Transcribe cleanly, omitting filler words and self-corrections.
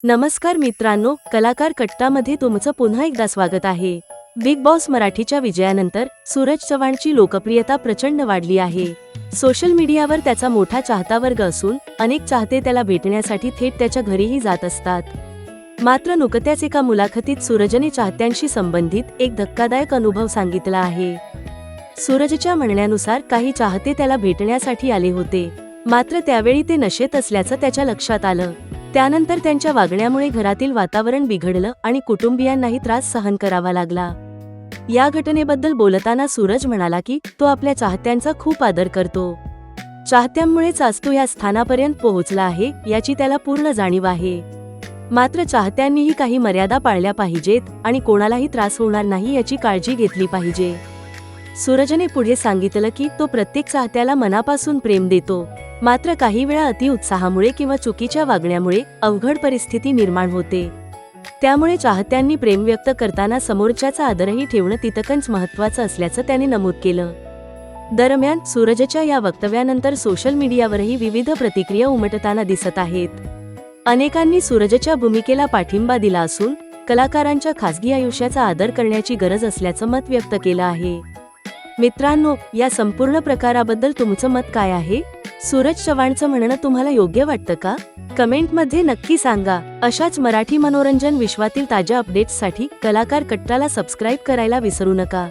नमस्कार मित्रांनो, कलाकार कट्टामध्ये तुमचं पुन्हा एकदा स्वागत आहे। बिग बॉस मराठीच्या विजयानंतर सूरज चव्हाणची लोकप्रियता प्रचंड वाढली आहे। सोशल मीडियावर त्याचा मोठा चाहता वर्ग असून अनेक चाहते त्याला भेटण्यासाठी थेट त्याच्या घरीही जात असतात। मात्र नुकत्याच एका मुलाखतीत सूरजने चाहत्यांशी संबंधित एक धक्कादायक अनुभव सांगितला आहे। सूरजच्या म्हणण्यानुसार काही चाहते त्याला भेटण्यासाठी आले होते, मात्र त्यावेळी ते नशेत असल्याचं त्याच्या लक्षात आलं। त्यानंतर त्यांच्या वागण्यामुळे घरातील वातावरण बिघडलं आणि कुटुंबियांनाही त्रास सहन करावा लागला। या घटनेबद्दल बोलताना सूरज म्हणाला की तो आपल्या चाहत्यांचा खूप आदर करतो। चाहत्यांमुळेच आज तो या स्थानापर्यंत पोहोचला आहे याची त्याला पूर्ण जाणीव आहे। मात्र चाहत्यांनीही काही मर्यादा पाळल्या पाहिजेत आणि कोणालाही त्रास होणार नाही याची काळजी घेतली पाहिजे। सूरजने पुढे सांगितलं की तो प्रत्येक चाहत्याला मनापासून प्रेम देतो, मात्र काही वेळा अतिउत्साहामुळे किंवा चुकीच्या वागण्यामुळे अवघड परिस्थिती निर्माण होते। त्यामुळे चाहत्यांनी प्रेम व्यक्त करताना समोरच्याचा आदरही ठेवणं तितकंच महत्त्वाचं असल्याचं त्याने नमूद केलं। दरम्यान सूरजच्या या वक्तव्यानंतर सोशल मीडियावरही विविध प्रतिक्रिया उमटताना दिसत आहेत। अनेकांनी सूरजच्या भूमिकेला पाठिंबा दिला असून कलाकारांच्या खासगी आयुष्याचा आदर करण्याची गरज असल्याचं मत व्यक्त केलं आहे। मित्रांनो, या संपूर्ण प्रकाराबद्दल तुमचं मत काय आहे? सूरज चव्हाणचं म्हणणं तुम्हाला योग्य वाटतं का? कमेंटमध्ये नक्की सांगा। अशाच मराठी मनोरंजन विश्वातील ताज्या अपडेट्ससाठी कलाकार कट्टाला सबस्क्राईब करायला विसरू नका।